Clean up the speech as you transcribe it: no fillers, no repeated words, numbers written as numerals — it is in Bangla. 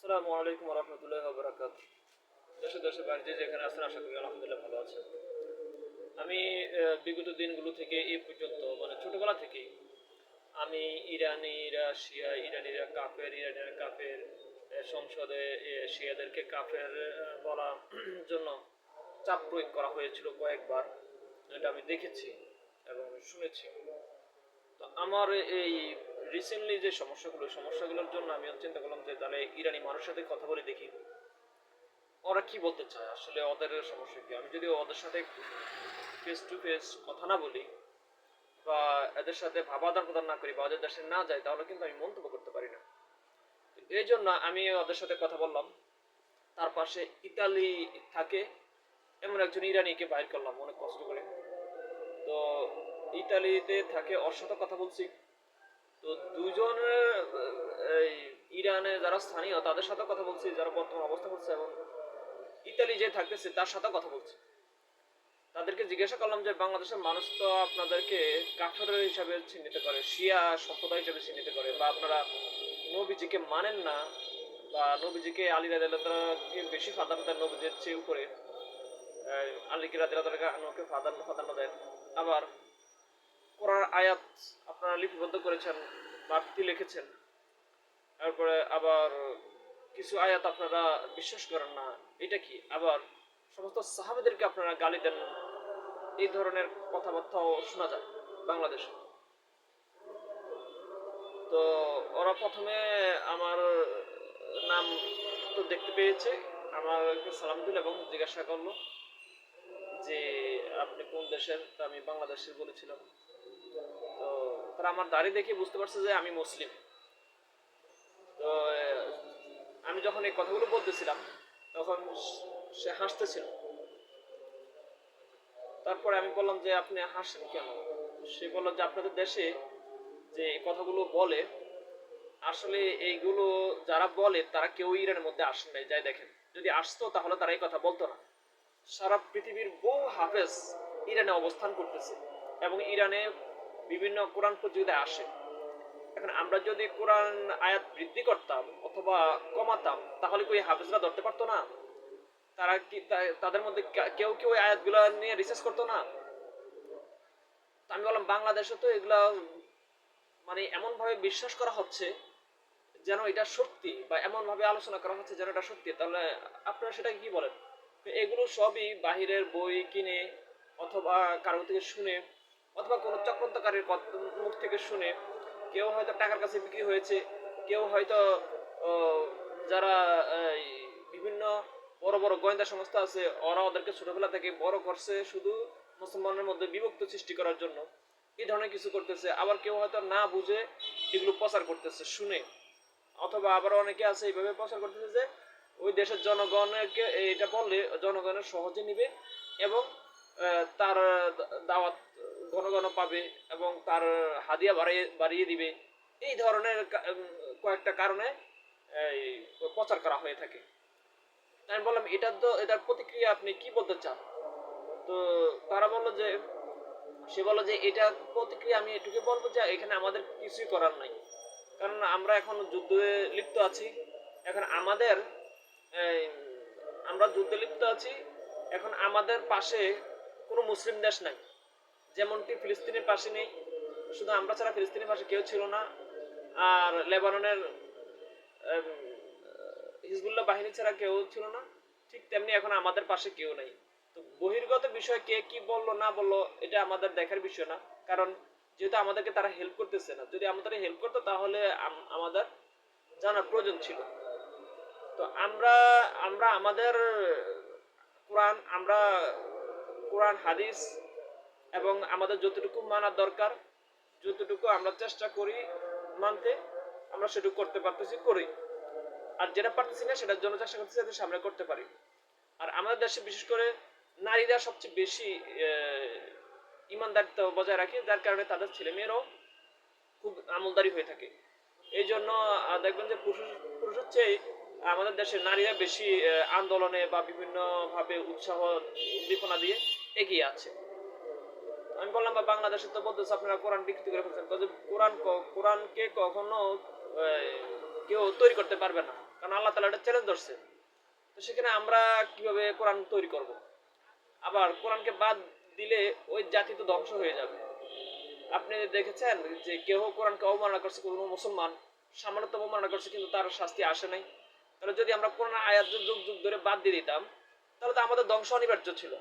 আসসালামু আলাইকুম রহমতুল্লাহি ওয়া বারাকাতুহু। দেশে দেশে বাইরে যে যেখানে আছেন আশা করি আলহামদুলিল্লাহ ভালো আছেন। আমি বিগত দিনগুলো থেকে এই পর্যন্ত মানে ছোটবেলা থেকেই আমি ইরানিরা শিয়া, ইরানিরা কাফের, ইরানিরা কাফের, সংসদে শিয়াদেরকে কাফের বলা জন্য চাপ প্রয়োগ করা হয়েছিল কয়েকবার। এটা আমি দেখেছি এবং শুনেছি। তো আমার এই রিসেন্টলি যে সমস্যাগুলোর জন্য আমি চিন্তা করলাম যে তাহলে ইরানি মানুষের সাথে কথা বলে দেখি ওরা কি বলতে চায়, আসলে ওদের সমস্যা কি। আমি যদি ওদের সাথে ফেস টু ফেস কথা না বলি বা এদের সাথে ভাব আদান প্রদান না করি বা ওদের দেশে না যাই, তাহলে কিন্তু আমি মন্তব্য করতে পারি না। এই জন্য আমি ওদের সাথে কথা বললাম। তার পাশে ইতালি থাকে এমন একজন ইরানিকে বাইর করলাম অনেক কষ্ট করে। তো ইতালিতে থাকে, ওর সাথে কথা বলছি। তো দুজন এই ইরানে যারা স্থানীয় তাদের সাথে কথা বলছি, যারা বর্তমান অবস্থা করছে, এবং ইতালি যে থাকতেছে তার সাথে কথা বলছি। তাদেরকে জিজ্ঞাসা করলাম যে বাংলাদেশের মানুষ তো আপনাদেরকে কাফের হিসাবে চিহ্নিত করে, শিয়া সম্প্রদায় হিসাবে চিহ্নিত করে, বা আপনারা নবীজিকে মানেন না, বা নবীজিকে আলী রাদিয়াল্লাহুকে বেশি প্রাধান্য দেন নবীজির চেয়ে উপরে, আলীকে রাদিয়াল্লাহুকে প্রাধান্য দেন। আবার কোরআন আয়াত আপনারা লিপিবদ্ধ করেছেন বা লিখেছেন, তারপরে আবার কিছু আয়াত আপনারা বিশ্বাস করেন না, এটা কি? আবার সমস্ত সাহাবেদেরকে আপনারা গালি দেন, এই ধরনের কথাবার্তাও শোনা যায় বাংলাদেশে। তো ওরা প্রথমে আমার নাম তো দেখতে পেয়েছে, আমাকে সালাম দিল এবং জিজ্ঞাসা করলো যে আপনি কোন দেশের। তা আমি বাংলাদেশের বলেছিলাম। তো তারা আমার দাড়ি দেখে বুঝতে পারছে যে আমি মুসলিম। তো আমি যখন এই কথাগুলো বলতেছিলাম তখন সে হাসতেছিল। তারপরে আমি বললাম যে আপনি হাসেন কেন? সে বলল যে আপনাদের দেশে যে এই কথাগুলো বলে, আসলে এইগুলো যারা বলে তারা কেউ ইরানের মধ্যে আসে নাই, যাই দেখেন। যদি আসতো তাহলে তারা এই কথা বলতো না। সারা পৃথিবীর বহু হাফেজ ইরানে অবস্থান করতেছে এবং ইরানে বিভিন্ন কোরআন প্রতিযোগিতায় আসে। এখন আমরা যদি কোরআন আয়াত বৃদ্ধি করতাম অথবা কমাতাম, তাহলে কি হাফেজরা ধরতে পারতো না? তারা কি তাদের মধ্যে কেউ কেউ ওই আয়াতগুলো নিয়ে রিসার্চ করতো না? আমি বললাম বাংলাদেশে তো এগুলা মানে এমন ভাবে বিশ্বাস করা হচ্ছে যেন এটা সত্যি, বা এমন ভাবে আলোচনা করা হচ্ছে যেন এটা সত্যি। তাহলে আপনারা সেটা কি বলেন? এগুলো সবই বাহিরের বই কিনে অথবা কারো থেকে শুনে অথবা কোনো চক্রান্তকারীর মুখ থেকে শুনে, কেউ হয়তো টাকার কাছে বিক্রি হয়েছে, কেউ হয়তো যারা বিভিন্ন বড় বড় গোয়েন্দা সংস্থা আছে ওরা ওদেরকে ছোটবেলা থেকে বড় করছে শুধু মুসলমানের মধ্যে বিভক্ত সৃষ্টি করার জন্য, এই ধরনের কিছু করতেছে। আবার কেউ হয়তো না বুঝে এগুলো প্রচার করতেছে শুনে, অথবা আবার অনেকে আছে এইভাবে প্রচার করতেছে যে ওই দেশের জনগণকে এটা বললে জনগণের সহজে নিবে এবং তার দাওয়াত ঘন ঘন পাবে এবং তার হাদিয়া বাড়িয়ে দিবে। এই ধরনের কয়েকটা কারণে এই প্রচার করা হয়ে থাকে। আমি বললাম এটার প্রতিক্রিয়া আপনি কি বলতে চান? তো তারা বললো যে সে বললো যে এটা প্রতিক্রিয়া আমি এটুকু বলবো যে এখানে আমাদের কিছুই করার নাই, কারণ আমরা এখন যুদ্ধে লিপ্ত আছি। এখন আমাদের আমরা যুদ্ধে লিপ্ত আছি। এখন আমাদের পাশে কোনো মুসলিম দেশ নাই, যেমনটি ফিলিস্তিনের পাশে নেই। শুধু আমরা ছাড়া ফিলিস্তিনের পাশে কেউ ছিল না, আর লেবাননের হিজবুল্লাহ বাহিনী ছাড়া কেউ ছিল না। ঠিক তেমনি এখন আমাদের পাশে কেউ নাই। তো বহির্গত বিষয় কে কি বললো না বললো এটা আমাদের দেখার বিষয় না, কারণ যেহেতু আমাদেরকে তারা হেল্প করতেছে না। যদি আমাদের হেল্প করতো তাহলে আমাদের জানার প্রয়োজন ছিল। তো আমরা আমরা আমাদের কোরআন হাদিস এবং আমাদের যতটুকু মানার দরকার, যতটুকু আমরা চেষ্টা করি মানতে, আমরা সেটুকু করতে পারতেছি করি। আর যেটা পারতেছি না সেটার জন্য চেষ্টা করতেছি যাতে সামনে করতে পারি। আর আমাদের দেশে বিশেষ করে নারীরা সবচেয়ে বেশি ইমানদারিত্ব বজায় রাখে, যার কারণে তাদের ছেলে মেয়েরাও খুব আমলদারি হয়ে থাকে। এই জন্য দেখবেন যে পুরুষের চেয়ে আমাদের দেশের নারীরা বেশি আন্দোলনে বা বিভিন্ন ভাবে উৎসাহ উদ্দীপনা দিয়ে এগিয়ে আছে। আমি বললাম বা বাংলাদেশে তো বলতেছে আপনারা কোরআন বিকৃতি করে ফেলছেন। কোরআনকে কখনো কেউ তৈরি করতে পারবে না, কারণ আল্লাহ তাআলা এটা চ্যালেঞ্জ ধরছে। তো সেখানে আমরা কিভাবে কোরআন তৈরি করব? আবার কোরআনকে বাদ দিলে ওই জাতি তো ধ্বংস হয়ে যাবে। আপনি দেখেছেন যে কেউ কোরআনকে অবমাননা করছে, কোনো মুসলমান সামান্যতম অবমাননা করছে কিন্তু তার শাস্তি আসে নাই। তাহলে যদি আমরা কোরআন আয়াত যুগ যুগ ধরে বাদ দিয়ে দিতাম, তাহলে তো আমাদের ধ্বংস অনিবার্য ছিল।